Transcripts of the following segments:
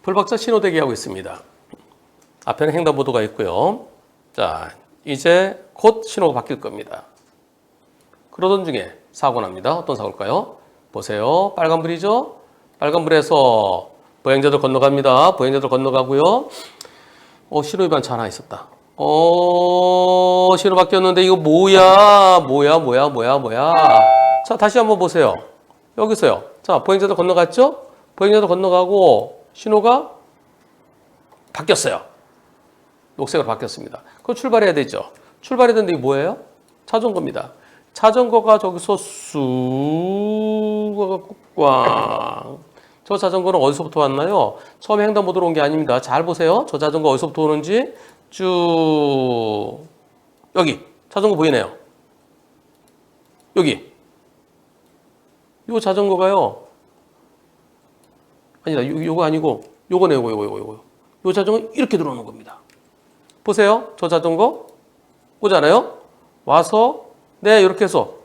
불박차 신호 대기하고 있습니다. 앞에는 횡단보도가 있고요. 자, 이제 곧 신호가 바뀔 겁니다. 그러던 중에 사고 납니다. 어떤 사고일까요? 보세요. 빨간불이죠? 빨간불에서 보행자들 건너갑니다. 보행자들 건너가고요. 신호 위반 차 하나 있었다. 신호 바뀌었는데 이거 뭐야? 자, 다시 한번 보세요. 여기서요. 자, 보행자들 건너갔죠? 보행자들 건너가고 신호가 바뀌었어요. 녹색으로 바뀌었습니다. 그럼 출발해야 되죠. 출발해야 되는데 이게 뭐예요? 자전거입니다. 자전거가 저기서 쑥 와갖고 꽝. 저 자전거는 어디서부터 왔나요? 처음에 횡단보도로 온 게 아닙니다. 잘 보세요. 저 자전거 어디서부터 오는지 쭉 여기 자전거 보이네요. 여기 요 자전거가요. 아니다. 요거 아니고 요거네. 요거. 요 자전거 이렇게 들어오는 겁니다. 보세요. 저 자전거 오잖아요. 와서 네 이렇게 해서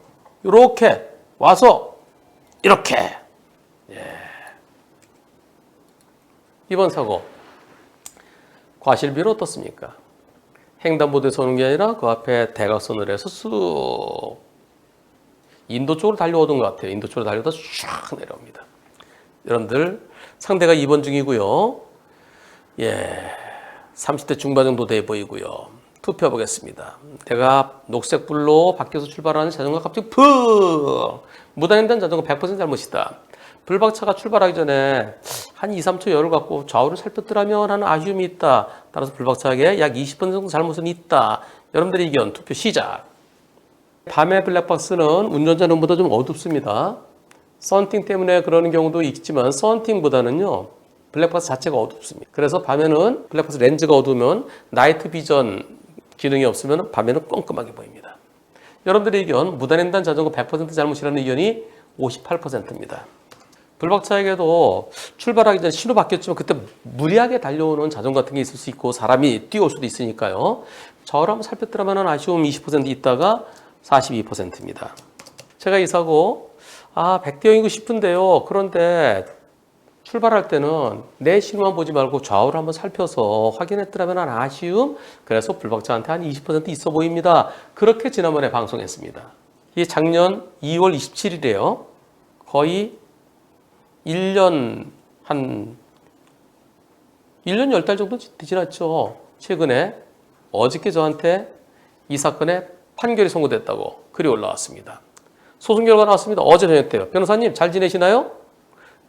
이렇게 와서 이렇게. 예. 이번 사고 과실비율 어떻습니까? 횡단보도에서 오는 게 아니라 그 앞에 대각선으로 해서 쑥 인도 쪽으로 달려오던 것 같아요. 인도 쪽으로 달려다 쫙 내려옵니다. 여러분들 상대가 2번 중이고요. 예, 30대 중반 정도 돼 보이고요. 투표 보겠습니다. 내가 녹색불로 바뀌어서 출발하는 자전거가 갑자기 푹! 무단횡단 자전거 100% 잘못이다. 불박차가 출발하기 전에 한 2, 3초 여유를 갖고 좌우를 살폈더라면 하는 아쉬움이 있다. 따라서 불박차에게 약 20분 정도 잘못은 있다. 여러분들의 의견 투표 시작. 밤의 블랙박스는 운전자 눈보다 좀 어둡습니다. 썬팅 때문에 그러는 경우도 있지만 썬팅보다는요. 블랙박스 자체가 어둡습니다. 그래서 밤에는 블랙박스 렌즈가 어두우면 나이트 비전 기능이 없으면 밤에는 껌껌하게 보입니다. 여러분들의 의견 무단횡단 자전거 100% 잘못이라는 의견이 58%입니다. 불박차에게도 출발하기 전에 신호 바뀌었지만 그때 무리하게 달려오는 자전거 같은 게 있을 수 있고 사람이 뛰어올 수도 있으니까요. 저를 한번 살폈더라면 아쉬움 20% 있다가 42%입니다. 제가 이 사고 백대형이고 싶은데요. 그런데 출발할 때는 내 신호만 보지 말고 좌우를 한번 살펴서 확인했더라면 아쉬움. 그래서 불박차한테 한 20% 있어 보입니다. 그렇게 지난번에 방송했습니다. 이게 작년 2월 27일이에요. 거의 1년 10달 정도 지났죠. 최근에 어저께 저한테 이 사건에 판결이 선고됐다고 글이 올라왔습니다. 소송 결과 나왔습니다. 어제 저녁 때요. 변호사님 잘 지내시나요?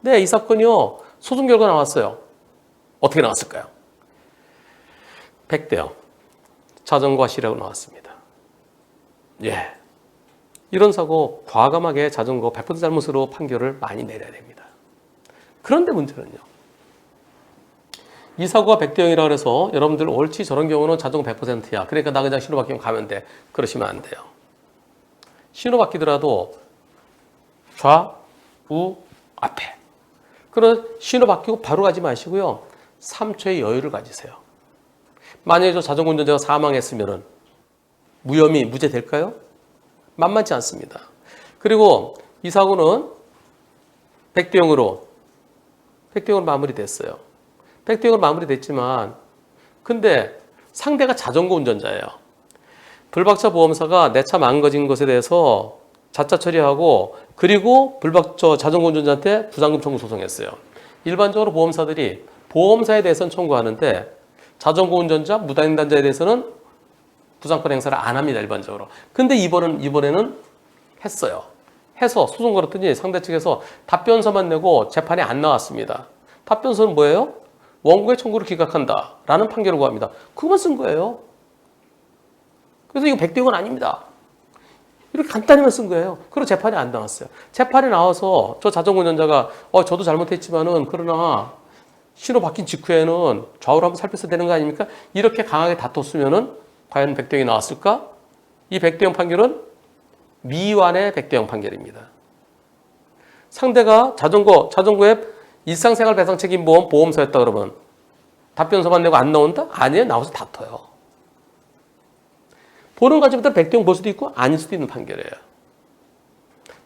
네, 이 사건이요. 소송 결과 나왔어요. 어떻게 나왔을까요? 백대형 자전거 과실이라고 나왔습니다. 예, 이런 사고 과감하게 자전거 100% 잘못으로 판결을 많이 내려야 됩니다. 그런데 문제는요. 이 사고가 백대형이라고 해서 여러분들 옳지 저런 경우는 자전거 100%야. 그러니까 나 그냥 신호 바뀌면 가면 돼. 그러시면 안 돼요. 신호 바뀌더라도 좌우 앞에. 그런 신호 바뀌고 바로 가지 마시고요. 3초의 여유를 가지세요. 만약에 저 자전거 운전자가 사망했으면 무혐의, 무죄 될까요? 만만치 않습니다. 그리고 이 사고는 백대형으로 마무리됐어요. 백대형으로 마무리됐지만 근데 상대가 자전거 운전자예요. 불박차 보험사가 내 차 망가진 것에 대해서 자차 처리하고 그리고 자전거 운전자한테 부상금 청구 소송했어요. 일반적으로 보험사들이 보험사에 대해서는 청구하는데 자전거 운전자, 무단횡단자에 대해서는 부상권 행사를 안 합니다. 일반적으로. 근데 이번에는 했어요. 해서 소송 걸었더니 상대 측에서 답변서만 내고 재판에 안 나왔습니다. 답변서는 뭐예요? 원고의 청구를 기각한다 라는 판결을 구합니다. 그것만 쓴 거예요. 그래서 이거 백대형은 아닙니다. 이렇게 간단히만 쓴 거예요. 그리고 재판에 안 나왔어요. 재판에 나와서 저 자전거 운전자가 저도 잘못했지만은 그러나 신호 바뀐 직후에는 좌우로 한번 살펴서 되는 거 아닙니까? 이렇게 강하게 다퉜으면은 과연 백대형이 나왔을까? 이 백대형 판결은 미완의 백대형 판결입니다. 상대가 자전거에 일상생활 배상 책임 보험사였다 그러면 답변서만 내고 안 나온다? 아니에요. 나와서 다퉈요. 보는 관점부터 백대형 볼 수도 있고 아닐 수도 있는 판결이에요.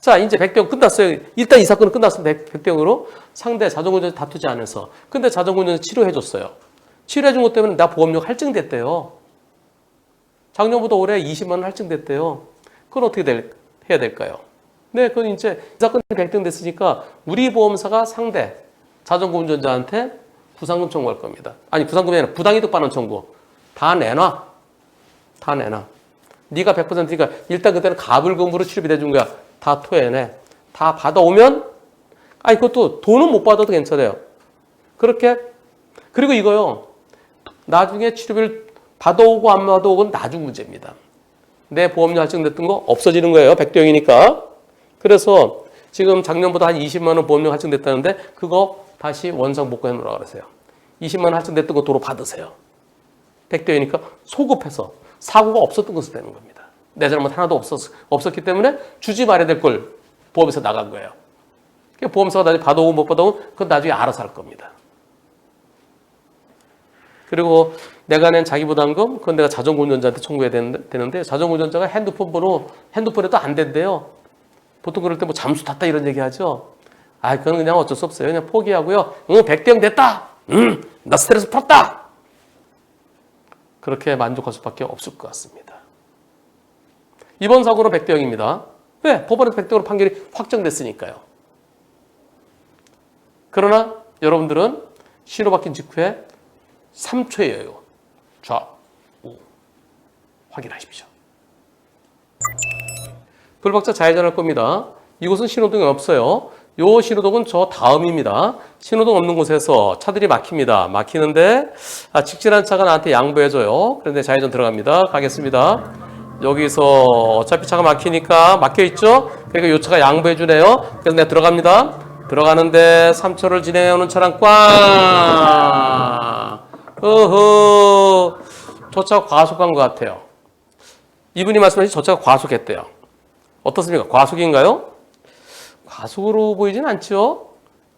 자, 이제 100대0 끝났어요. 일단 이 사건은 끝났습니다. 100대0으로 상대 자전거운전자 다투지 않아서. 근데 자전거운전자 치료해줬어요. 치료해준 것 때문에 나 보험료가 할증됐대요. 작년보다 올해 20만 원 할증됐대요. 그건 어떻게 해야 될까요? 네, 그건 이제 이 사건이 100대0 됐으니까 우리 보험사가 상대 자전거 운전자한테 부상금 청구할 겁니다. 아니, 부상금이 아니라 부당이득 반환 청구. 다 내놔. 다 내놔. 네가 100%니까 일단 그때는 가불금으로 치료비 대준 거야. 다 토해내. 다 받아오면 아니 그것도 돈은 못 받아도 괜찮아요. 그렇게 그리고 이거요. 나중에 치료비를 받아오고 안 받아오고는 나중 문제입니다. 내 보험료 할증됐던 거 없어지는 거예요. 100대0이니까. 그래서 지금 작년보다 한 20만 원 보험료 할증됐다는데 그거 다시 원상 복구해 놓으라고 그러세요. 20만 원 할증됐던 거 도로 받으세요. 100대0이니까 소급해서 사고가 없었던 것으로 되는 겁니다. 내 잘못 하나도 없었기 때문에 주지 말아야 될 걸 보험에서 나간 거예요. 보험사가 나중에 받아오고 못 받아오고 그건 나중에 알아서 할 겁니다. 그리고 내가 낸 자기부담금 그건 내가 자전거 운전자한테 청구해야 되는데 자전거 운전자가 핸드폰에도 안 된대요. 보통 그럴 때 뭐 잠수 탔다 이런 얘기 하죠. 아, 그건 그냥 어쩔 수 없어요. 그냥 포기하고요. 100대0 됐다. 나 스트레스 풀었다. 그렇게 만족할 수밖에 없을 것 같습니다. 이번 사고는 100대0입니다. 왜? 법원에서 100대0으로 판결이 확정됐으니까요. 그러나 여러분들은 신호 바뀐 직후에 3초의 여유. 좌우 확인하십시오. 불박차 좌회전할 겁니다. 이곳은 신호등이 없어요. 요 신호등은 저 다음입니다. 신호등 없는 곳에서 차들이 막힙니다. 막히는데 직진한 차가 나한테 양보해줘요. 그런데 좌회전 들어갑니다. 가겠습니다. 여기서 어차피 차가 막히니까 막혀있죠? 그러니까 요 차가 양보해주네요. 그래서 내가 들어갑니다. 들어가는데 3초를 진행해오는 차량 꽝! 어허, 저 차가 과속한 것 같아요. 이분이 말씀하신 저 차가 과속했대요. 어떻습니까? 과속인가요? 과속으로 보이진 않죠.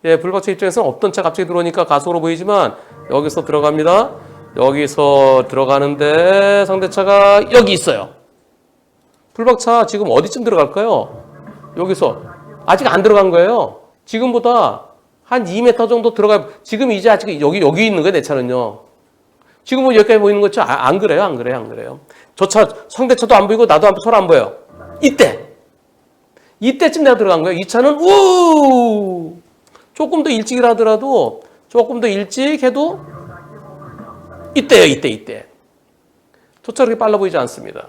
예, 불박차 입장에서는 없던 차 갑자기 들어오니까 과속으로 보이지만 여기서 들어갑니다. 여기서 들어가는데 상대차가 여기 있어요. 불박차 지금 어디쯤 들어갈까요? 여기서 아직 안 들어간 거예요. 지금보다 한 2m 정도 들어가요. 지금 이제 아직 여기 있는 거예요. 내 차는요. 지금 뭐 여기까지 보이는 거죠? 안 그래요. 안 그래요. 저 차 상대차도 안 보이고 나도 서로 안 보여요. 이때쯤 내가 들어간 거예요. 이 차는 조금 더 일찍 하더라도 조금 더 일찍 해도 이때요. 이때. 저 차 그렇게 빨라 보이지 않습니다.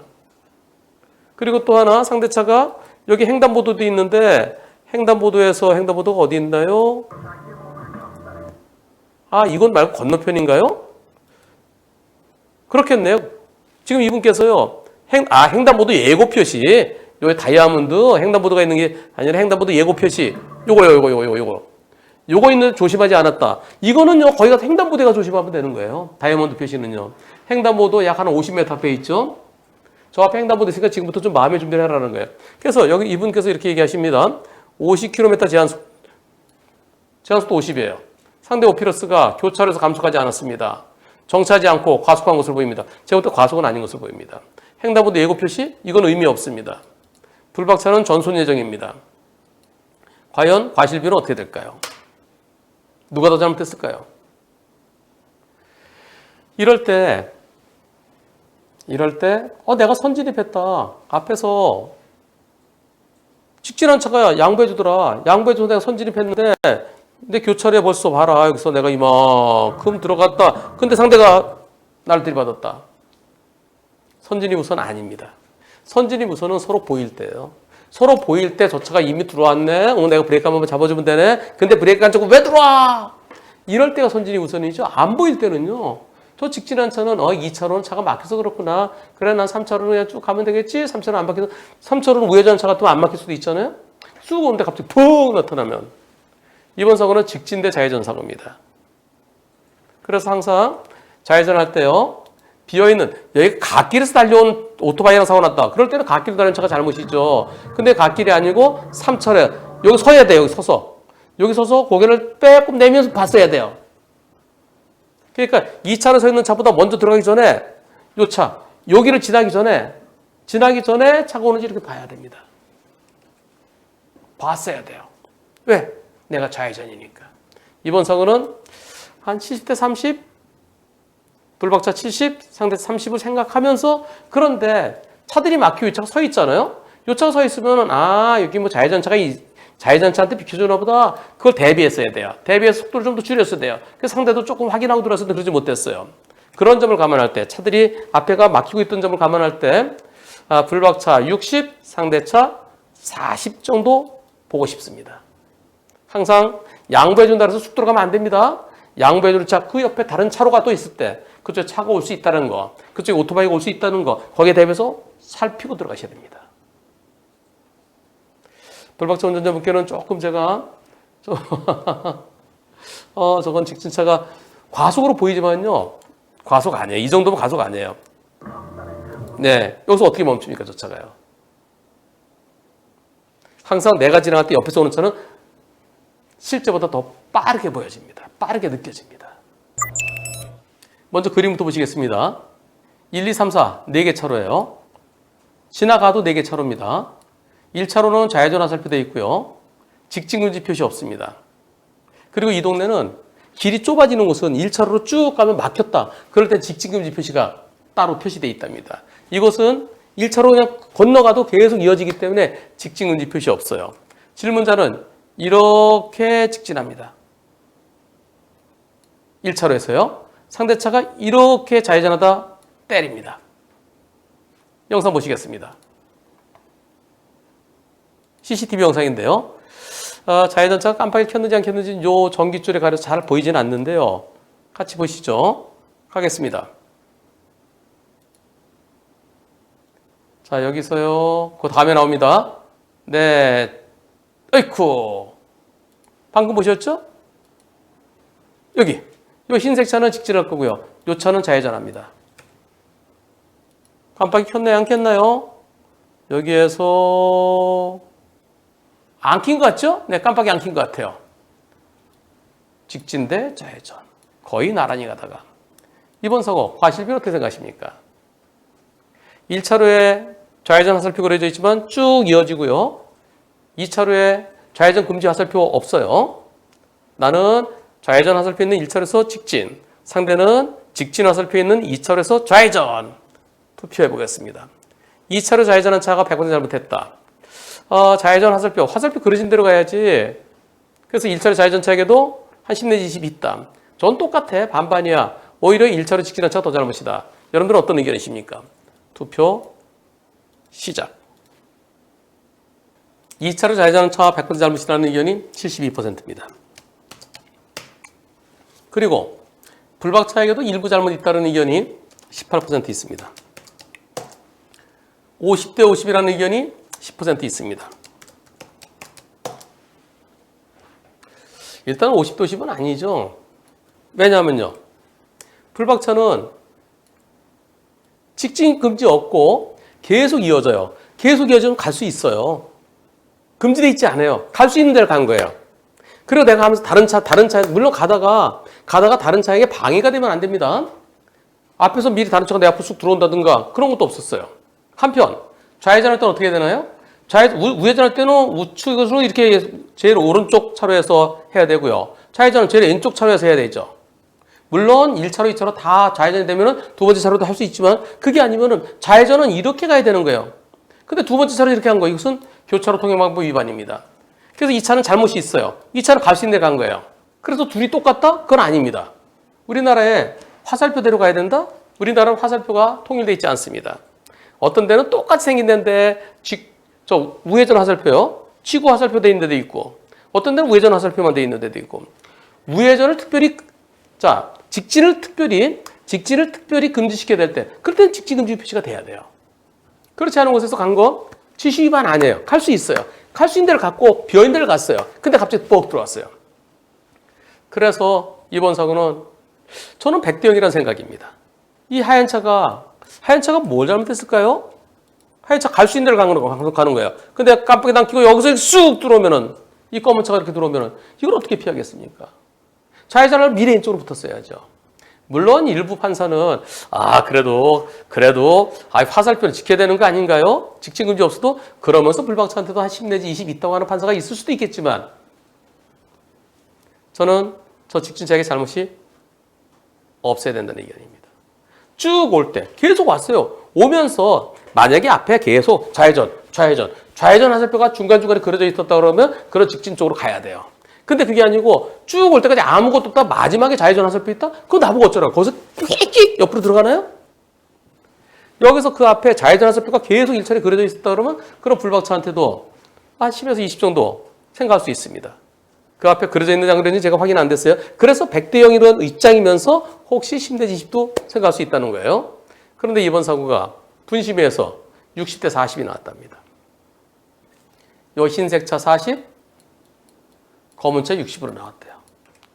그리고 또 하나 상대차가 여기 횡단보도도 있는데 횡단보도가 어디 있나요? 아, 이건 말고 건너편인가요? 그렇겠네요. 지금 이분께서요. 횡단보도 예고 표시. 여기 다이아몬드 횡단보도가 있는 게 아니라 횡단보도 예고 표시. 요거 있는 조심하지 않았다. 이거는요. 거기 가서 횡단보도가 조심하면 되는 거예요. 다이아몬드 표시는요. 횡단보도 약 한 50m 앞에 있죠. 저 앞에 횡단보도 있으니까 지금부터 좀 마음의 준비를 하라는 거예요. 그래서 여기 이분께서 이렇게 얘기하십니다. 50km 제한속도 50이에요. 상대 오피러스가 교차로에서 감속하지 않았습니다. 정차하지 않고 과속한 것으로 보입니다. 제가 볼 때 과속은 아닌 것으로 보입니다. 횡단보도 예고 표시? 이건 의미 없습니다. 불박차는 전손 예정입니다. 과연 과실비는 어떻게 될까요? 누가 더 잘못했을까요? 이럴 때 내가 선진입했다. 앞에서 직진한 차가 양보해주더라. 양보해줘서 내가 선진입했는데 내 교차로에 벌써 봐라. 여기서 내가 이만큼 들어갔다. 근데 상대가 나를 들이받았다. 선진입 우선 아닙니다. 선진입 우선은 서로 보일 때예요. 서로 보일 때 저 차가 이미 들어왔네. 내가 브레이크 한 번만 잡아주면 되네. 근데 브레이크 안 잡고 왜 들어와? 이럴 때가 선진입 우선이죠. 안 보일 때는요. 저 직진한 차는 2차로는 차가 막혀서 그렇구나. 그래 난 3차로는 그냥 쭉 가면 되겠지. 3차로는 안 막혀서 3차로는 우회전 차 같으면 안 막힐 수도 있잖아요. 쑥 오는데 갑자기 푹 나타나면 이번 사고는 직진 대 좌회전 사고입니다. 그래서 항상 좌회전할 때요. 비어있는 여기 갓길에서 달려온 오토바이랑 사고 났다. 그럴 때는 갓길로 달리는 차가 잘못이죠. 근데 갓길이 아니고 3차로에 여기 서야 돼요. 여기 서서 고개를 빼꼼 내면서 봤어야 돼요. 그러니까 2차로 서 있는 차보다 먼저 들어가기 전에 요 차 여기를 지나기 전에 차가 오는지 이렇게 봐야 됩니다. 봤어야 돼요. 왜? 내가 좌회전이니까. 이번 사고는 한 70대 30, 불박차 70, 상대 30을 생각하면서 그런데 차들이 막히고 이 차가 서 있잖아요. 이 차가 서 있으면 여기 뭐 좌회전차한테 비켜주나 보다. 그걸 대비했어야 돼요. 대비해서 속도를 좀 더 줄였어야 돼요. 그래서 상대도 조금 확인하고 들어왔는데 그러지 못했어요. 그런 점을 감안할 때, 차들이 앞에가 막히고 있던 점을 감안할 때 불박차 60, 상대차 40 정도 보고 싶습니다. 항상 양보해준다 해서 쑥 들어가면 안 됩니다. 양보해주는 차, 그 옆에 다른 차로가 또 있을 때 그쪽에 차가 올 수 있다는 거, 그쪽에 오토바이가 올 수 있다는 거, 거기에 대비해서 살피고 들어가셔야 됩니다. 불박차 운전자분께는 조금 제가 저건 직진차가 과속으로 보이지만요, 과속 아니에요. 이 정도면 과속 아니에요. 네, 여기서 어떻게 멈춥니까, 저 차가요? 항상 내가 지나갈 때 옆에서 오는 차는 실제보다 더 빠르게 보여집니다. 빠르게 느껴집니다. 먼저 그림부터 보시겠습니다. 1, 2, 3, 4, 4개 차로예요. 지나가도 4개 차로입니다. 1차로는 좌회전 화살표 되어 있고요. 직진금지 표시 없습니다. 그리고 이 동네는 길이 좁아지는 곳은 1차로로 쭉 가면 막혔다. 그럴 때 직진금지 표시가 따로 표시되어 있답니다. 이곳은 1차로 그냥 건너가도 계속 이어지기 때문에 직진금지 표시 없어요. 질문자는 이렇게 직진합니다. 1차로에서요. 상대차가 이렇게 좌회전하다 때립니다. 영상 보시겠습니다. CCTV 영상인데요. 좌회전차가 깜빡이 켰는지 안 켰는지 요 전기줄에 가려서 잘 보이지는 않는데요. 같이 보시죠. 가겠습니다. 자, 여기서요. 그 다음에 나옵니다. 네. 어이쿠. 방금 보셨죠? 여기. 이 흰색 차는 직진할 거고요. 이 차는 좌회전합니다. 깜빡이 켰나요? 안 켰나요? 여기에서 안 킨 것 같죠? 네, 깜빡이 안 킨 것 같아요. 직진 대 좌회전. 거의 나란히 가다가. 이번 사고 과실비는 어떻게 생각하십니까? 1차로에 좌회전 화살표 그려져 있지만 쭉 이어지고요. 2차로에 좌회전 금지 화살표 없어요. 나는 좌회전 화살표 있는 1차로에서 직진, 상대는 직진 화살표 있는 2차로에서 좌회전. 투표해 보겠습니다. 2차로 좌회전한 차가 100% 잘못했다. 좌회전 화살표 그려진 대로 가야지. 그래서 1차로 좌회전 차에게도 한 10 내지 20 있다. 전 똑같아. 반반이야. 오히려 1차로 직진한 차가 더 잘못이다. 여러분들은 어떤 의견이십니까? 투표 시작. 2차로 좌회전한 차가 100% 잘못이라는 의견이 72%입니다. 그리고 불박차에게도 일부 잘못 있다는 의견이 18% 있습니다. 50대 50이라는 의견이 10% 있습니다. 일단 50대 50은 아니죠. 왜냐하면요. 불박차는 직진 금지 없고 계속 이어져요. 계속 이어지면 갈 수 있어요. 금지되어 있지 않아요. 갈 수 있는 데를 간 거예요. 그리고 내가 하면서 다른 차, 물론 가다가 다른 차에게 방해가 되면 안 됩니다. 앞에서 미리 다른 차가 내 앞으로 쑥 들어온다든가 그런 것도 없었어요. 한편, 좌회전할 때는 어떻게 되나요? 우회전할 때는 우측으로 이렇게 제일 오른쪽 차로에서 해야 되고요. 좌회전은 제일 왼쪽 차로에서 해야 되죠. 물론 1차로, 2차로 다 좌회전이 되면은 두 번째 차로도 할 수 있지만 그게 아니면은 좌회전은 이렇게 가야 되는 거예요. 근데 두 번째 차로 이렇게 한 거, 이것은 교차로 통행방법 위반입니다. 그래서 이 차는 잘못이 있어요. 이 차는 갈 수 있는 데 간 거예요. 그래서 둘이 똑같다? 그건 아닙니다. 우리나라에 화살표대로 가야 된다? 우리나라는 화살표가 통일되어 있지 않습니다. 어떤 데는 똑같이 생긴 데인데 우회전 화살표요. 지구 화살표 돼 있는 데도 있고 어떤 데는 우회전 화살표만 돼 있는 데도 있고 우회전을 특별히 직진을 특별히 금지시켜야 될 때 그럴 때는 직진 금지 표시가 돼야 돼요. 그렇지 않은 곳에서 간 거 지시 위반 아니에요. 갈 수 있어요. 갈 수 있는 데를 갔고 비어있는 데를 갔어요. 근데 갑자기 뻑 들어왔어요. 그래서 이번 사고는 저는 100대 0이라는 생각입니다. 이 하얀 차가 뭘 잘못했을까요? 하얀 차 갈 수 있는 데를 가는 거예요. 근데 깜빡이 안 켜고 여기서 쑥 들어오면은 이 검은 차가 이렇게 들어오면은 이걸 어떻게 피하겠습니까? 좌회전을 미리 왼쪽으로 붙었어야죠. 물론 일부 판사는 그래도 화살표를 지켜야 되는 거 아닌가요? 직징금지 없어도 그러면서 불박차한테도 한 10 내지 20 있다고 하는 판사가 있을 수도 있겠지만 저는 저 직진자의 잘못이 없어야 된다는 의견입니다. 쭉 올 때 계속 왔어요. 오면서 만약에 앞에 계속 좌회전 화살표가 중간중간에 그려져 있었다 그러면 그런 직진 쪽으로 가야 돼요. 근데 그게 아니고 쭉 올 때까지 아무것도 없다 마지막에 좌회전 화살표 있다? 그거 나보고 어쩌라고. 거기서 끽끽 옆으로 들어가나요? 여기서 그 앞에 좌회전 화살표가 계속 일처리 그려져 있었다 그러면 그런 불박차한테도 한 10에서 20 정도 생각할 수 있습니다. 그 앞에 그려져 있는지 안 그려졌는지 제가 확인 안 됐어요. 그래서 100대 0이라는 입장이면서 혹시 10 내지 20도 생각할 수 있다는 거예요. 그런데 이번 사고가 분심에서 60대 40이 나왔답니다. 요 흰색 차 40, 검은 차 60으로 나왔대요.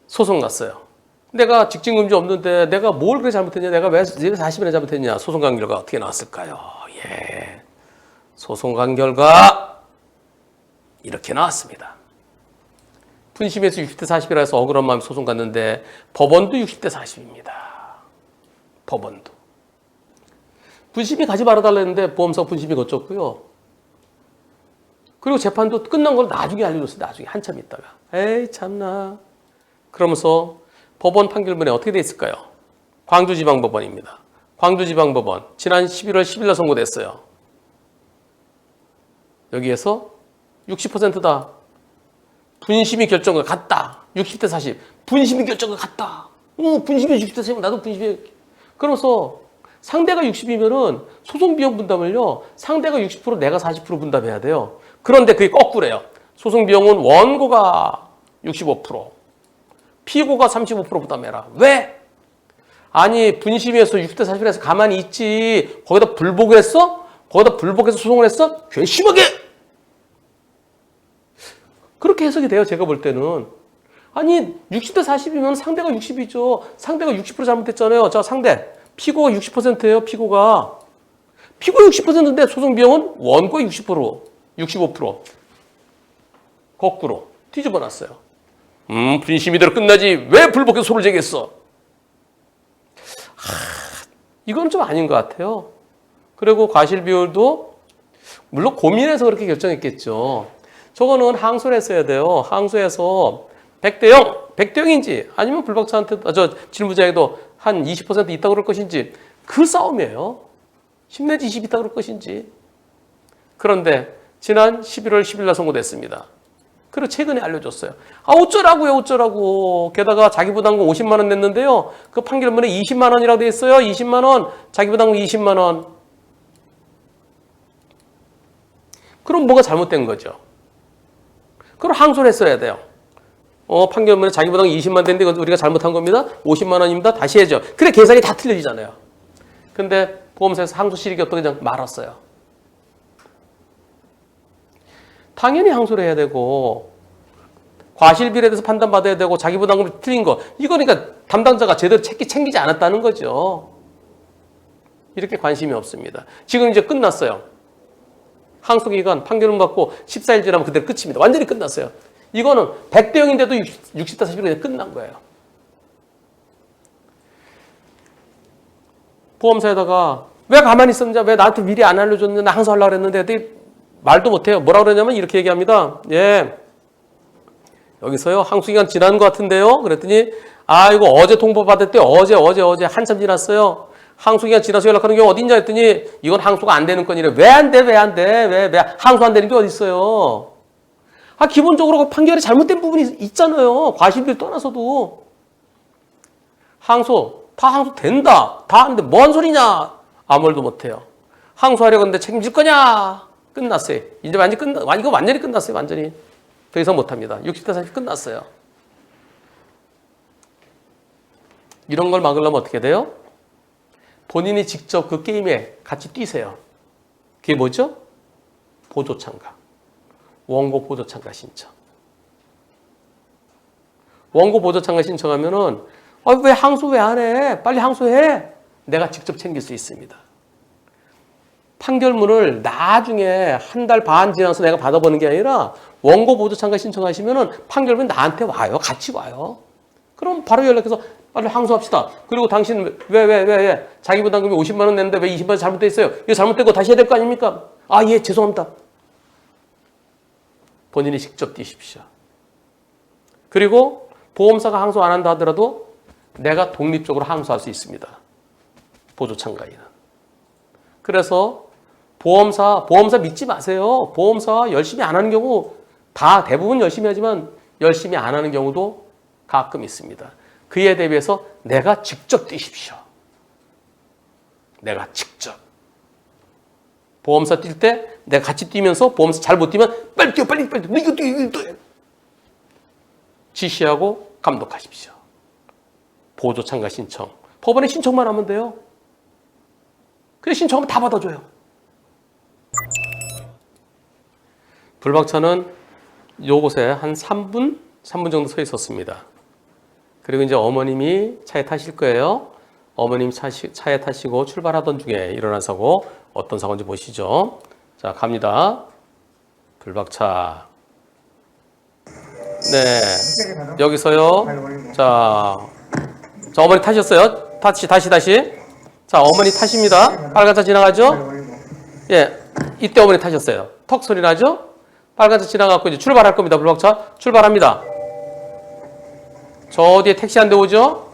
소송 갔어요. 내가 직진금지 없는데 내가 뭘 그래 잘못했냐? 내가 왜 40이나 잘못했냐? 소송 간 결과 어떻게 나왔을까요? 예, 소송 간 결과 이렇게 나왔습니다. 분심에서 60대 40이라 해서 억울한 마음에 소송 갔는데 법원도 60대 40입니다. 법원도. 분심이 가지 말아달라 했는데 보험사가 분심이 거쳤고요. 그리고 재판도 끝난 걸 나중에 알려줬어요. 나중에 한참 있다가. 에이 참나. 그러면서 법원 판결문에 어떻게 돼 있을까요? 광주지방법원입니다. 광주지방법원 지난 11월 10일 날 선고됐어요. 여기에서 60%다. 분심이 결정과 같다. 60대 40. 분심이 결정과 같다. 분심이 60대 40. 나도 분심이. 그러면서 상대가 60이면은 소송 비용 분담을요. 상대가 60% 내가 40% 분담해야 돼요. 그런데 그게 거꾸로예요. 소송 비용은 원고가 65%, 피고가 35% 부담해라. 왜? 아니 분심에서 60대 40이라서 가만히 있지. 거기다 불복을 했어? 거기다 불복해서 소송을 했어? 괘씸하게! 그렇게 해석이 돼요. 제가 볼 때는. 아니 60대 40이면 상대가 60이죠. 상대가 60% 잘못했잖아요. 자 상대. 피고가 60%예요. 피고가 60%인데 소송 비용은 원고 60%, 65%. 거꾸로 뒤집어 놨어요. 분심 이대로 끝나지 왜 불복해서 소를 제기했어? 이건 좀 아닌 것 같아요. 그리고 과실 비율도 물론 고민해서 그렇게 결정했겠죠. 저거는 항소를 했어야 돼요. 항소해서 100대 0, 100대 0인지 아니면 불박차한테 질무자에도 한 20% 있다고 그럴 것인지 그 싸움이에요. 10 내지 20 있다고 그럴 것인지. 그런데 지난 11월 10일 날 선고됐습니다. 그리고 최근에 알려줬어요. 어쩌라고요. 게다가 자기부담금 50만 원 냈는데요. 그 판결문에 20만 원이라고 돼 있어요. 20만 원. 자기부담금 20만 원. 그럼 뭐가 잘못된 거죠? 그럼 항소를 했어야 돼요. 판결문에 자기부담금 20만 됐는데 이건 우리가 잘못한 겁니다. 50만 원입니다. 다시 해줘. 그래 계산이 다 틀려지잖아요. 근데 보험사에서 항소 실익이 없다고 그냥 말았어요. 당연히 항소를 해야 되고 과실비례에 대해서 판단받아야 되고 자기부담금이 틀린 거 이거 그러니까 담당자가 제대로 챙기지 않았다는 거죠. 이렇게 관심이 없습니다. 지금 이제 끝났어요. 항소기간 판결문 받고 14일 지나면 그대로 끝입니다. 완전히 끝났어요. 이거는 100대 0인데도 60대 40이 그냥 끝난 거예요. 보험사에다가 왜 가만히 있었는지 왜 나한테 미리 안 알려줬는데 나 항소하려고 그랬는데 말도 못해요. 뭐라고 그러냐면 이렇게 얘기합니다. 예, 여기서요 항소기간 지난 것 같은데요. 그랬더니 이거 어제 통보받았대요. 어제 한참 지났어요. 항소기간 지나서 연락하는 경우 어딨냐 했더니 이건 항소가 안 되는 건이래. 왜 안 돼? 왜 항소 안 되는 게 어디 있어요? 기본적으로 판결이 잘못된 부분이 있잖아요. 과실비를 떠나서도 항소 된다. 다 하는데 뭔 소리냐? 아무 말도 못해요. 항소하려고 하는데 책임질 거냐? 끝났어요. 이제 이거 완전히 끝났어요. 완전히. 더 이상 못합니다. 60대 40 끝났어요. 이런 걸 막으려면 어떻게 돼요? 본인이 직접 그 게임에 같이 뛰세요. 그게 뭐죠? 보조참가. 원고 보조참가 신청. 원고 보조참가 신청하면은 왜 항소 왜 안 해? 빨리 항소해. 내가 직접 챙길 수 있습니다. 판결문을 나중에 한 달 반 지나서 내가 받아보는 게 아니라 원고 보조참가 신청하시면은 판결문 나한테 와요. 같이 와요. 그럼 바로 연락해서 빨리 항소합시다. 그리고 당신 왜 자기 부담금이 50만 원 냈는데 왜 20만 원 잘못돼 있어요? 이거 잘못된 거 다시 해야 될 거 아닙니까? 아, 예, 죄송합니다. 본인이 직접 뛰십시오. 그리고 보험사가 항소 안 한다 하더라도 내가 독립적으로 항소할 수 있습니다. 보조 참가인은. 그래서 보험사 믿지 마세요. 보험사 열심히 안 하는 경우 다 대부분 열심히 하지만 열심히 안 하는 경우도 가끔 있습니다. 그에 대비해서 내가 직접 뛰십시오. 내가 직접. 보험사 뛸 때 내가 같이 뛰면서 보험사 잘 못 뛰면 빨리 뛰어. 이거 뛰어. 지시하고 감독하십시오. 보조 참가 신청. 법원에 신청만 하면 돼요. 그래 신청하면 다 받아줘요. 불박차는 요곳에 한 3분 정도 서 있었습니다. 그리고 이제 어머님이 차에 타실 거예요. 어머님 차에 타시고 출발하던 중에 일어난 사고, 어떤 사고인지 보시죠. 자, 갑니다. 불박차. 네. 여기서요. 자, 어머니 타셨어요? 다시. 자, 어머니 타십니다. 빨간 차 지나가죠? 예. 이때 어머니 타셨어요. 턱 소리 나죠? 빨간 차 지나가고 이제 출발할 겁니다. 불박차. 출발합니다. 저 뒤에 택시 한 대 오죠?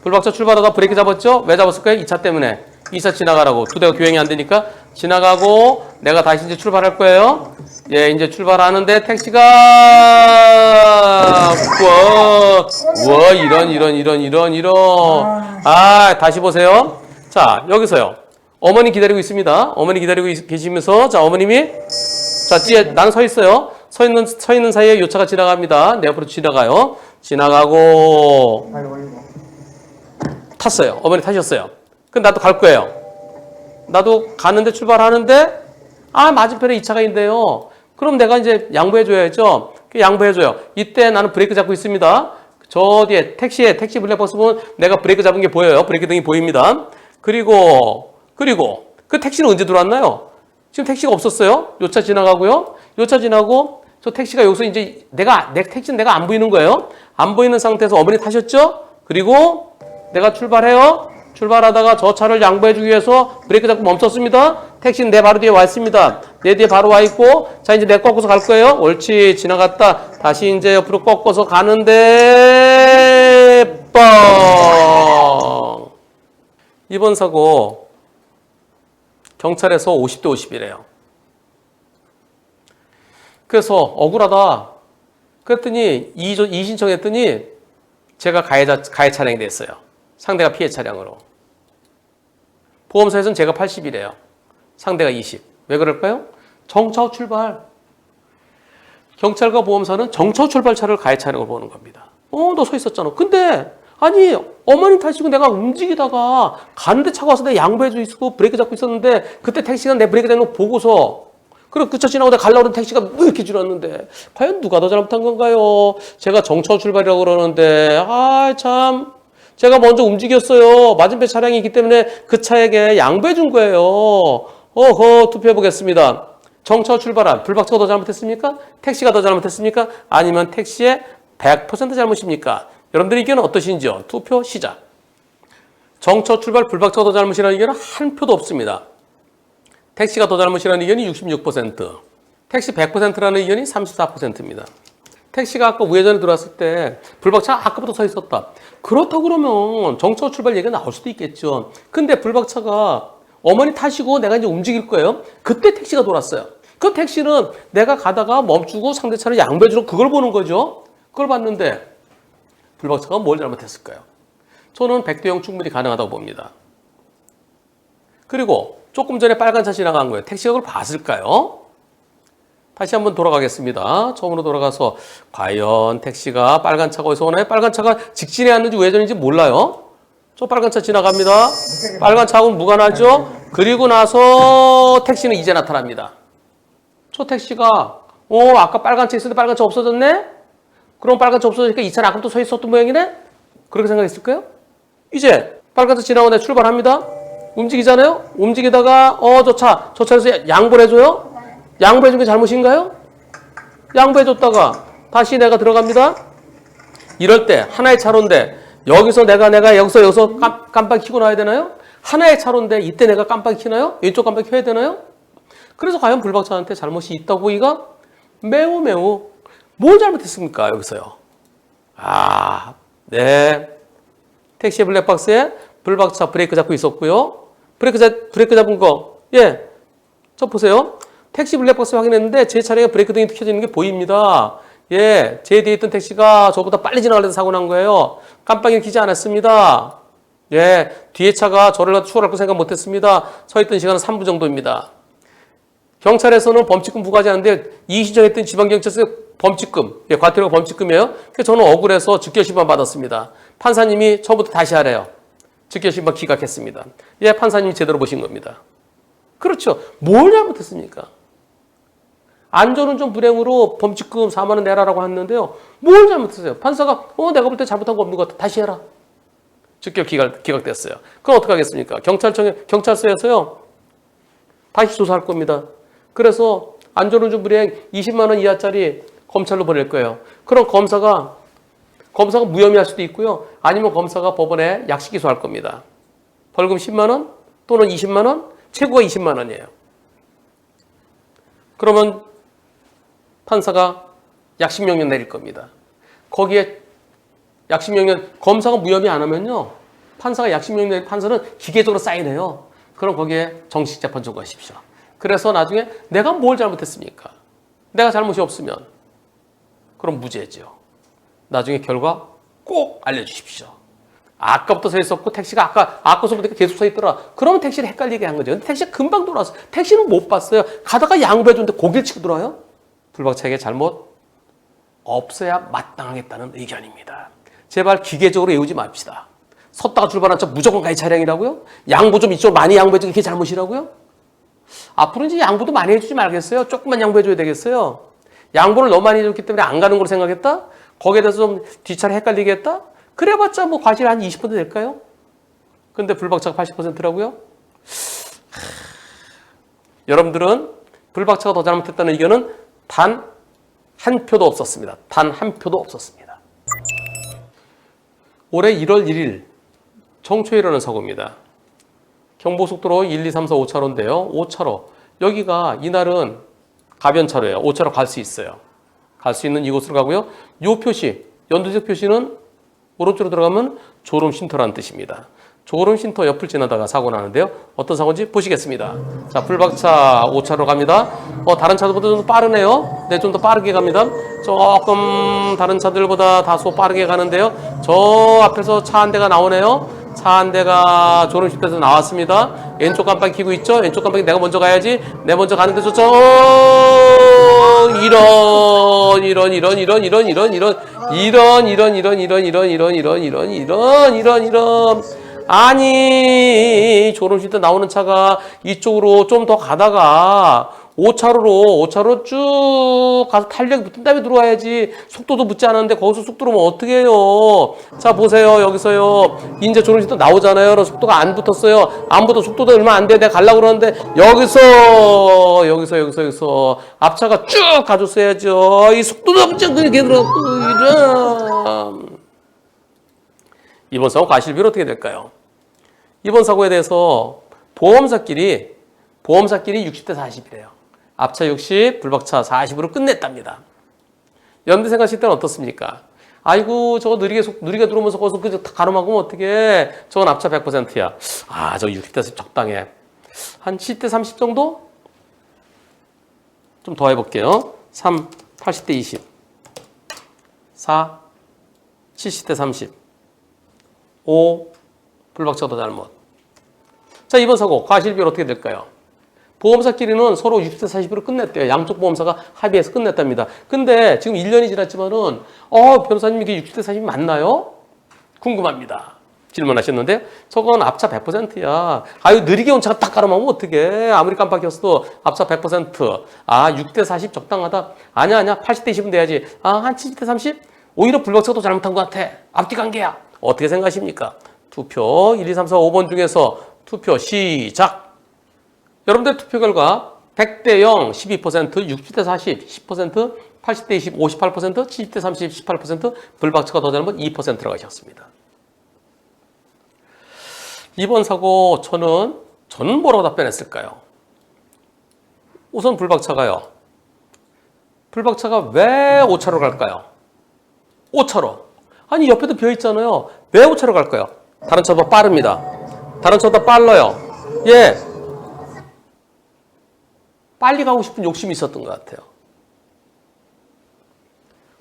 불박차 출발하다 브레이크 잡았죠? 왜 잡았을까요? 2차 때문에. 2차 지나가라고. 두 대가 교행이 안 되니까 지나가고 내가 다시 이제 출발할 거예요. 예, 이제 출발하는데 택시가 우와 이런. 아, 다시 보세요. 자, 여기서요. 어머니 기다리고 있습니다. 어머니 기다리고 계시면서 자, 어머님이 자, 뒤에 나는 서 있어요. 서 있는 사이에 요 차가 지나갑니다. 내 앞으로 지나가요. 지나가고 탔어요. 어머니 타셨어요. 그럼 나도 갈 거예요. 나도 가는데 출발하는데 아, 맞은편에 이 차가 있는데요. 그럼 내가 이제 양보해줘야죠. 양보해줘요. 이때 나는 브레이크 잡고 있습니다. 저 뒤에 택시 블랙박스 보면 내가 브레이크 잡은 게 보여요. 브레이크 등이 보입니다. 그리고 그 택시는 언제 들어왔나요? 지금 택시가 없었어요. 요 차 지나가고요. 요 차 지나고 저 택시가 여기서 이제 내 택시는 내가 안 보이는 거예요. 안 보이는 상태에서 어머니 타셨죠? 그리고 내가 출발해요. 출발하다가 저 차를 양보해주기 위해서 브레이크 잡고 멈췄습니다. 택시는 내 바로 뒤에 와 있습니다. 내 뒤에 바로 와 있고 자 이제 내가 꺾어서 갈 거예요. 옳지. 지나갔다. 다시 이제 옆으로 꺾어서 가는데 뻥. 이번 사고 경찰에서 50대 50이래요. 그래서 억울하다. 그랬더니 이의신청했더니 제가 가해 차량이 됐어요. 상대가 피해 차량으로. 보험사에서는 제가 80이래요. 상대가 20. 왜 그럴까요? 정차 후 출발. 경찰과 보험사는 정차 후 출발차를 가해 차량으로 보는 겁니다. 너 서 있었잖아. 근데 아니 어머니 타시고 내가 움직이다가 가는데 차가 와서 내가 양보해주고 있고 브레이크 잡고 있었는데 그때 택시가 내 브레이크 잡는 거 보고서 그리고 그 차 지나고 내가 가려고 하는 택시가 왜 이렇게 줄었는데 과연 누가 더 잘못한 건가요? 제가 정차 후 출발이라고 그러는데 아 참 제가 먼저 움직였어요. 맞은편 차량이 있기 때문에 그 차에게 양보해 준 거예요. 투표해 보겠습니다. 정차 후 출발한 불박차가 더 잘못했습니까? 택시가 더 잘못했습니까? 아니면 택시의 100% 잘못입니까? 여러분들의 의견은 어떠신지요? 투표 시작. 정차 후 출발 불박차가 더 잘못이라는 의견은 한 표도 없습니다. 택시가 더 잘못이라는 의견이 66%, 택시 100%라는 의견이 34%입니다. 택시가 아까 우회전에 들어왔을 때 불박차가 아까부터 서 있었다. 그렇다고 그러면 정차 후 출발 얘기가 나올 수도 있겠죠. 근데 불박차가 어머니 타시고 내가 이제 움직일 거예요. 그때 택시가 돌았어요. 그 택시는 내가 가다가 멈추고 상대차를 양보해주는 그걸 보는 거죠. 그걸 봤는데 불박차가 뭘 잘못했을까요? 저는 100대 0 충분히 가능하다고 봅니다. 그리고 조금 전에 빨간 차 지나간 거예요. 택시가 그걸 봤을까요? 다시 한번 돌아가겠습니다. 처음으로 돌아가서 과연 택시가 빨간 차가 어디서 오나요? 빨간 차가 직진해 왔는지 우회전인지 몰라요. 저 빨간 차 지나갑니다. 빨간 차하고는 무관하죠. 그리고 나서 택시는 이제 나타납니다. 저 택시가 아까 빨간 차 있었는데 빨간 차 없어졌네? 그럼 빨간 차 없어지니까 이 차는 아까부터 서 있었던 모양이네? 그렇게 생각했을까요? 이제 빨간 차 지나고 내가 출발합니다. 움직이잖아요? 움직이다가 저 차에서 양보를 해줘요? 양보해준 게 잘못인가요? 양보해줬다가 다시 내가 들어갑니다. 이럴 때 하나의 차로인데 여기서 내가 여기서 깜빡이 켜고 나야 되나요? 하나의 차로인데 이때 내가 깜빡이 켜나요? 왼쪽 깜빡이 켜야 되나요? 그래서 과연 불박차한테 잘못이 있다고 보기가 매우 뭘 잘못했습니까? 여기서요. 네. 택시의 블랙박스에 불박차 브레이크 잡고 있었고요. 브레이크 잡은 거, 예. 저 보세요. 택시 블랙박스 확인했는데 제 차량에 브레이크 등이 켜져 있는 게 보입니다. 예. 제 뒤에 있던 택시가 저보다 빨리 지나가려서 사고 난 거예요. 깜빡이는 켜지 않았습니다. 예. 뒤에 차가 저를 추월할 거 생각 못 했습니다. 서 있던 시간은 3분 정도입니다. 경찰에서는 범칙금 부과하는데 이 시정했던 지방경찰서 범칙금, 예, 과태료가 범칙금이에요. 그래서 저는 억울해서 즉결심판 받았습니다. 판사님이 처음부터 다시 하래요. 즉결심판 기각했습니다. 예, 판사님이 제대로 보신 겁니다. 그렇죠. 뭘 잘못했습니까? 안전운전 불행으로 범칙금 4만 원 내라라고 했는데요. 뭘 잘못했어요? 판사가 내가 볼 때 잘못한 거 없는 것 같아. 다시 해라. 즉결 기각됐어요. 그럼 어떻게 하겠습니까? 경찰서에서요. 다시 조사할 겁니다. 그래서 안전운전 불이행 20만 원 이하짜리 검찰로 보낼 거예요. 그럼 검사가 무혐의할 수도 있고요. 아니면 검사가 법원에 약식 기소할 겁니다. 벌금 10만 원 또는 20만 원, 최고가 20만 원이에요. 그러면 판사가 약식 명령 내릴 겁니다. 거기에 약식 명령, 검사가 무혐의 안 하면요. 판사가 약식 명령 내릴 판사는 기계적으로 사인해요. 그럼 거기에 정식 재판 청구하십시오. 그래서 나중에 내가 뭘 잘못했습니까? 내가 잘못이 없으면 그럼 무죄죠. 나중에 결과 꼭 알려주십시오. 아까부터 서 있었고 택시가 아까서부터 계속 서 있더라. 그러면 택시를 헷갈리게 한 거죠. 근데 택시가 금방 돌아왔어. 택시는 못 봤어요. 가다가 양보해줬는데 고개를 치고 들어와요? 불박차에게 잘못 없어야 마땅하겠다는 의견입니다. 제발 기계적으로 외우지 맙시다. 섰다가 출발한 차 무조건 가야 차량이라고요? 양보 좀 이쪽 많이 양보해주는 게 잘못이라고요? 앞으로 이제 양보도 많이 해주지 말겠어요? 조금만 양보해줘야 되겠어요? 양보를 너무 많이 해줬기 때문에 안 가는 걸 생각했다? 거기에 대해서 좀 뒷차를 헷갈리게 했다? 그래봤자 뭐 과실 한 20% 될까요? 근데 불박차가 80%라고요? 여러분들은 불박차가 더 잘못했다는 의견은 단 한 표도 없었습니다. 단 한 표도 없었습니다. 올해 1월 1일 청초에 일어난 사고입니다. 경부속도로 1, 2, 3, 4, 5차로인데요. 5차로. 여기가 이날은 가변차로예요. 5차로 갈 수 있어요. 갈 수 있는 이곳으로 가고요. 이 표시, 연두색 표시는 오른쪽으로 들어가면 졸음쉼터라는 뜻입니다. 졸음쉼터 옆을 지나다가 사고 나는데요. 어떤 사고인지 보시겠습니다. 자, 불박차 5차로 갑니다. 다른 차들보다 좀 더 빠르네요. 네, 좀 더 빠르게 갑니다. 조금 다른 차들보다 다소 빠르게 가는데요. 저 앞에서 차 한 대가 나오네요. 차 한 대가 졸음쉼터에서 나왔습니다. 왼쪽 깜빡이 켜고 있죠? 왼쪽 깜빡이 내가 먼저 가야지. 내 먼저 가는데 이런 아니 졸음쉼터 나오는 차가 이쪽으로 좀 더 가다가 5차로로 쭉 가서 탄력이 붙은 다음에 들어와야지. 속도도 붙지 않았는데 거기서 쑥 들어오면 어떻게 해요? 자, 보세요. 여기서요. 이제 졸음쉼터 나오잖아요. 속도가 안 붙었어요. 안 붙어. 속도도 얼마 안 돼. 내가 가려고 그러는데 여기서 앞차가 쭉 가줬어야죠. 이 속도도 붙지 않고 이렇게 들어가고 이런. 이번 사고 과실비로 어떻게 될까요? 이번 사고에 대해서 보험사끼리 60대 40이래요. 앞차 60, 불박차 40으로 끝냈답니다. 여러분들 생각하실 때는 어떻습니까? 아이고, 저거 느리게 들어오면서 거기서 그저 가로막으면 어떡해. 저건 앞차 100%야. 저 60대 40 적당해. 한 10대 30 정도? 좀 더 해볼게요. 3, 80대 20. 4, 70대 30. 5, 불박차도 잘못. 자, 이번 사고 과실비율 어떻게 될까요? 보험사끼리는 서로 60대 40으로 끝냈대요. 양쪽 보험사가 합의해서 끝냈답니다. 근데 지금 1년이 지났지만은 변호사님 이게 60대 40 맞나요? 궁금합니다. 질문하셨는데 저건 앞차 100%야. 느리게 온 차가 딱 가로막으면 어떡해. 아무리 깜빡였어도 앞차 100%. 6대 40 적당하다. 아니야. 80대 20은 돼야지. 한 70대 30? 오히려 불박차도 잘못한 것 같아. 앞뒤 관계야. 어떻게 생각하십니까? 투표 1, 2, 3, 4, 5번 중에서 투표 시작. 여러분들 투표 결과 100대 0, 12%, 60대 40, 10%, 80대 20, 58%, 70대 30, 18%, 불박차가 더 잘하면 2% 들어가셨습니다. 이번 사고 저는 뭐라고 답변했을까요? 우선 불박차가요. 불박차가 왜 5차로 갈까요? 5차로. 아니 옆에도 비어 있잖아요. 왜 5차로 갈까요? 다른 차보다 빠릅니다. 다른 차보다 빨라요. 예. 빨리 가고 싶은 욕심이 있었던 것 같아요.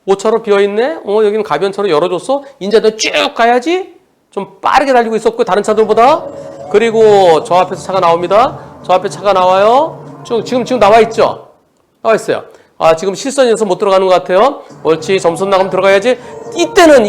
5차로 비어있네? 여기는 가변차로 열어줬어? 이제 너 쭉 가야지? 좀 빠르게 달리고 있었고, 다른 차들보다. 그리고 저 앞에서 차가 나옵니다. 저 앞에 차가 나와요. 지금 나와 있죠? 나와 있어요. 아, 지금 실선에서 못 들어가는 것 같아요. 옳지. 점선 나가면 들어가야지. 이때는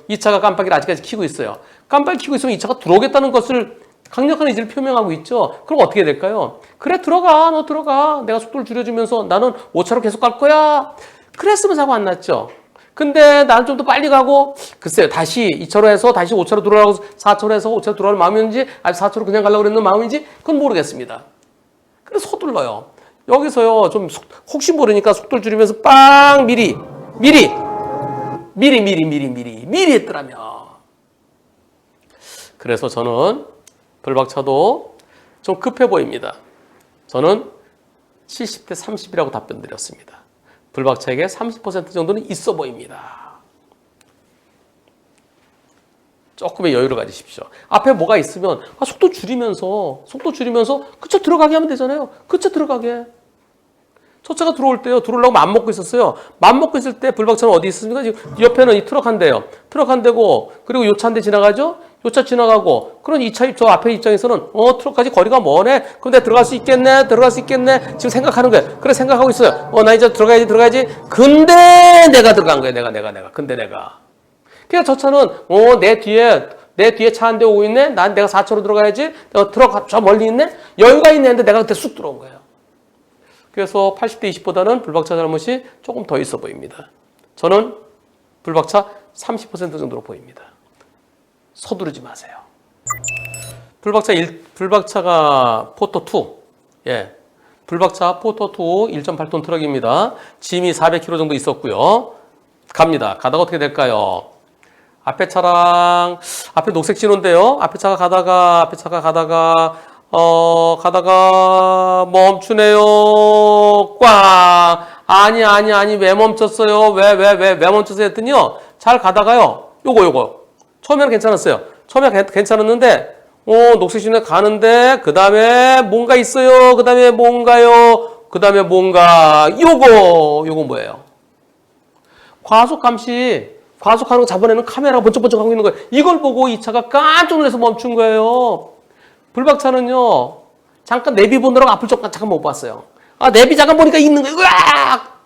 이 차가 깜빡이를 아직까지 켜고 있어요. 깜빡이 켜고 있으면 이 차가 들어오겠다는 것을 강력한 의지를 표명하고 있죠. 그럼 어떻게 될까요? 그래, 들어가. 너 들어가. 내가 속도를 줄여주면서 나는 5차로 계속 갈 거야. 그랬으면 사고 안 났죠. 근데 나는 좀 더 빨리 가고, 글쎄요, 다시 2차로 해서 다시 5차로 들어가고 4차로 해서 5차로 들어갈 마음인지, 아니 4차로 그냥 가려고 그랬는 마음인지, 그건 모르겠습니다. 그래서 서둘러요. 여기서요, 좀 혹시 모르니까 속도를 줄이면서 미리 했더라면. 그래서 저는 불박차도 좀 급해 보입니다. 저는 70대 30이라고 답변 드렸습니다. 불박차에게 30% 정도는 있어 보입니다. 조금의 여유를 가지십시오. 앞에 뭐가 있으면 속도 줄이면서 그쵸 들어가게 하면 되잖아요. 그쵸 들어가게. 저 차가 들어올 때요. 들어오려고 마음 먹고 있었어요. 마음 먹고 있을 때 불박차는 어디 있습니까? 지금 옆에는 이 트럭 한 대요. 트럭 한 대고 그리고 요 차 한 대 지나가죠. 요 차 지나가고 그런 이 차 저 앞에 입장에서는 트럭까지 거리가 머네. 그럼 내가 들어갈 수 있겠네. 지금 생각하는 거예요. 그래 생각하고 있어요. 나 이제 들어가야지. 근데 내가 들어간 거예요. 내가. 근데 내가. 그러니까 저 차는 내 뒤에 차 한 대 오고 있네. 내가 4차로 들어가야지. 내가 트럭 저 멀리 있네. 여유가 있네. 근데 내가 그때 쑥 들어온 거예요. 그래서 80대 20보다는 불박차 잘못이 조금 더 있어 보입니다. 저는 불박차 30% 정도로 보입니다. 서두르지 마세요. 불박차가 포토2. 예. 불박차 포토2 1.8톤 트럭입니다. 짐이 400kg 정도 있었고요. 갑니다. 가다가 어떻게 될까요? 앞에 녹색 신호인데요. 앞에 차가 가다가 멈추네요. 꽝. 아니, 왜 멈췄어요? 왜 멈췄어요? 했더니요. 잘 가다가요. 요거. 처음에는 괜찮았어요. 처음에 괜찮았는데, 녹색 신호에 가는데, 그 다음에 뭔가 있어요. 그 다음에 뭔가요? 그 다음에 뭔가, 요거 뭐예요? 과속하는 거 잡아내는 카메라가 번쩍번쩍 하고 있는 거예요. 이걸 보고 이 차가 깜짝 놀라서 멈춘 거예요. 불박차는요, 잠깐 내비 보느라고 앞을 잠깐 못 봤어요. 내비 잠깐 보니까 있는 거예요. 으악!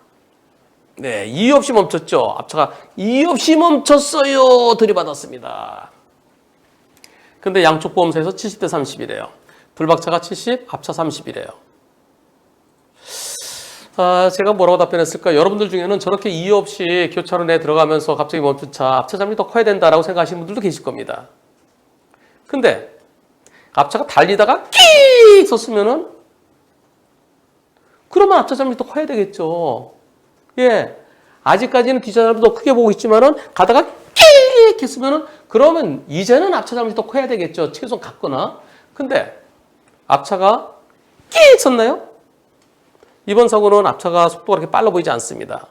네, 이유 없이 멈췄죠. 앞차가 이유 없이 멈췄어요. 들이받았습니다. 근데 양쪽 보험사에서 70대 30이래요. 불박차가 70, 앞차 30이래요. 제가 뭐라고 답변했을까? 여러분들 중에는 저렇게 이유 없이 교차로 내 들어가면서 갑자기 멈춘 차, 앞차 잠이 더 커야 된다라고 생각하시는 분들도 계실 겁니다. 근데 앞차가 달리다가 끽 섰으면은 그러면 앞차 잠이 더 커야 되겠죠. 예. 아직까지는 뒷차 잠을 더 크게 보고 있지만은 가다가 끽 했으면은 그러면 이제는 앞차 잠이 더 커야 되겠죠. 최소한 같거나. 근데 앞차가 끽 섰나요? 이번 사고는 앞차가 속도가 그렇게 빨라 보이지 않습니다.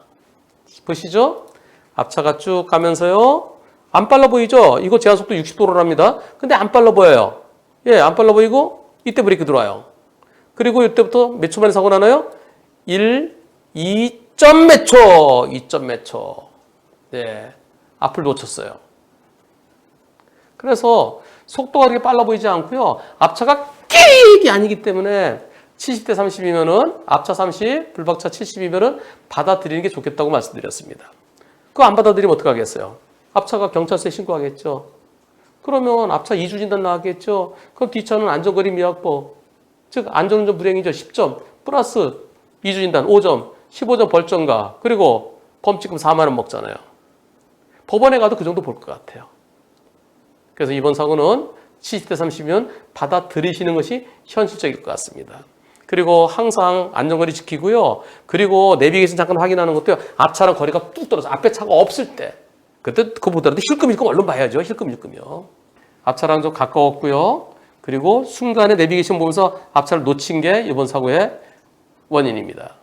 보시죠? 앞차가 쭉 가면서요. 안 빨라 보이죠? 이거 제한속도 60도로랍니다. 근데 안 빨라 보여요. 예, 안 빨라 보이고 이때 브레이크 들어와요. 그리고 이때부터 몇 초 만에 사고 나나요? 2점 몇 초. 네, 앞을 놓쳤어요. 그래서 속도가 그렇게 빨라 보이지 않고요. 앞차가 끽이 아니기 때문에 70대 30이면은 앞차 30, 불박차 70이면은 받아들이는 게 좋겠다고 말씀드렸습니다. 그거 안 받아들이면 어떡하겠어요? 앞차가 경찰서에 신고하겠죠. 그러면 앞차 이주진단 나가겠죠. 그럼 뒷차는 안전거리 미확보, 즉 안전운전 불행이죠. 10점 플러스 이주진단 5점, 15점 벌점가, 그리고 범칙금 4만 원 먹잖아요. 법원에 가도 그 정도 볼 것 같아요. 그래서 이번 사고는 70대 30이면 받아들이시는 것이 현실적일 것 같습니다. 그리고 항상 안전거리 지키고요. 그리고 내비게이션 잠깐 확인하는 것도요. 앞차랑 거리가 뚝 떨어져. 앞에 차가 없을 때. 그때 그거 보더라도 힐끔힐끔 얼른 봐야죠. 힐끔힐끔요. 앞차랑 좀 가까웠고요. 그리고 순간에 내비게이션 보면서 앞차를 놓친 게 이번 사고의 원인입니다.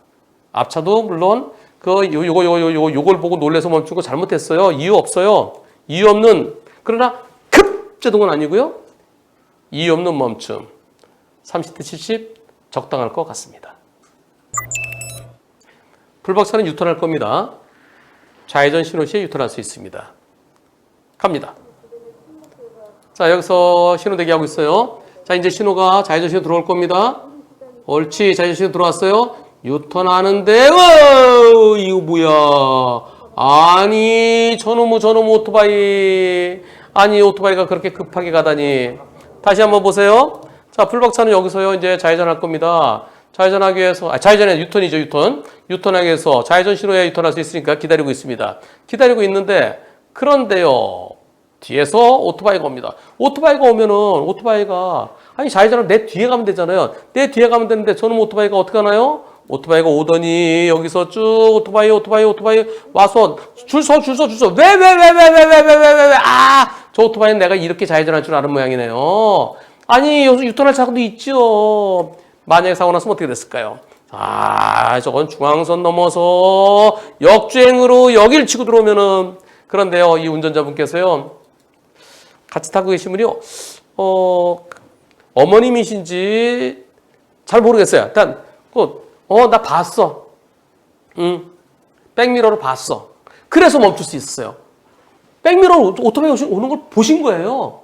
앞차도 물론 요걸 보고 놀래서 멈추고 잘못했어요. 이유 없어요. 이유 없는, 그러나 급제동은 아니고요. 이유 없는 멈춤. 30대 70 적당할 것 같습니다. 불박차는 유턴할 겁니다. 좌회전 신호 시에 유턴할 수 있습니다. 갑니다. 자, 여기서 신호 대기하고 있어요. 자, 이제 신호가 좌회전 신호 들어올 겁니다. 옳지. 좌회전 신호 들어왔어요. 유턴하는데, 이거 뭐야. 아니, 저놈의 오토바이. 아니, 오토바이가 그렇게 급하게 가다니. 다시 한번 보세요. 자, 불박차는 여기서요, 이제 좌회전할 겁니다. 좌회전하기 위해서, 좌회전에 유턴이죠, 유턴. 유턴하기 위해서 좌회전 신호에 유턴할 수 있으니까 기다리고 있습니다. 기다리고 있는데, 그런데요, 뒤에서 오토바이가 옵니다. 오토바이가 오면은, 아니, 좌회전하면 내 뒤에 가면 되잖아요. 내 뒤에 가면 되는데, 저는 오토바이가 어떻게 하나요? 오토바이가 오더니, 여기서 쭉 오토바이 와서, 줄 서. 왜. 저 오토바이는 내가 이렇게 좌회전할 줄 아는 모양이네요. 아니, 여기서 유턴할 차도 있죠. 만약에 사고 났으면 어떻게 됐을까요? 저건 중앙선 넘어서 역주행으로 여기를 치고 들어오면은, 그런데요, 이 운전자분께서요, 같이 타고 계신 분이요, 어머님이신지 잘 모르겠어요. 일단, 나 봤어. 백미러로 봤어. 그래서 멈출 수 있었어요. 백미러로 오토바이 오는 걸 보신 거예요.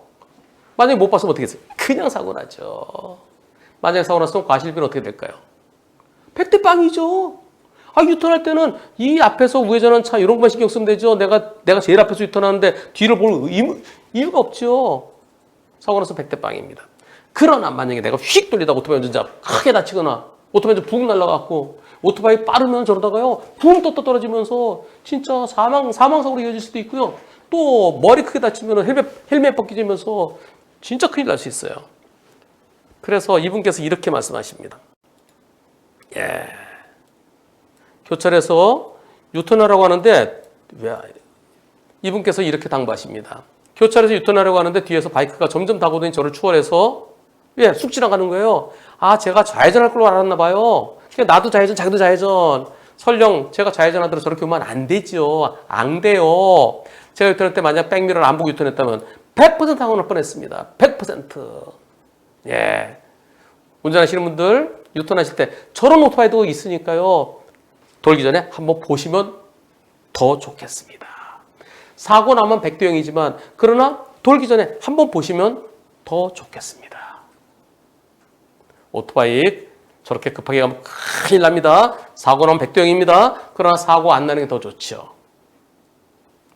만약에 못 봤으면 어떻게 했어요? 그냥 사고 나죠. 만약에 사고 났으면 과실비는 어떻게 될까요? 100대 빵이죠. 유턴할 때는 이 앞에서 우회전한 차 이런 것만 신경 쓰면 되죠. 내가 제일 앞에서 유턴하는데 뒤를 볼 이유가 없죠. 사고 나서 100대 빵입니다. 그러나 만약에 내가 휙 돌리다 오토바이 운전자 크게 다치거나 오토바이 붕 날아갔고 오토바이 빠르면 저러다가요 붕 또 떨어지면서 진짜 사망사고로 이어질 수도 있고요. 또 머리 크게 다치면 헬멧 벗기지면서 진짜 큰일 날 수 있어요. 그래서 이분께서 이렇게 말씀하십니다. 교차로에서 유턴하라고 하는데 이분께서 이렇게 당부하십니다. 교차로에서 유턴하려고 하는데 뒤에서 바이크가 점점 다가오더니 저를 추월해서 쑥 지나가는 거예요. 제가 좌회전할 걸로 알았나 봐요. 나도 좌회전, 자기도 좌회전. 설령 제가 좌회전하더라도 저렇게 오면 안 되죠. 안 돼요. 제가 유턴할 때 만약 백미러를 안 보고 유턴했다면 100% 사고 날 뻔했습니다. 100%. 운전하시는 분들 유턴하실 때 저런 오토바이도 있으니까요. 돌기 전에 한번 보시면 더 좋겠습니다. 사고 나면 100대 0이지만 그러나 돌기 전에 한번 보시면 더 좋겠습니다. 오토바이 저렇게 급하게 가면 큰일 납니다. 사고 나면 100대 0입니다. 그러나 사고 안 나는 게 더 좋죠.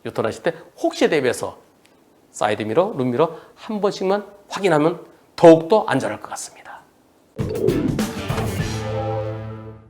유턴하실 때 혹시에 대비해서 사이드미러, 룸미러 한 번씩만 확인하면 더욱더 안전할 것 같습니다.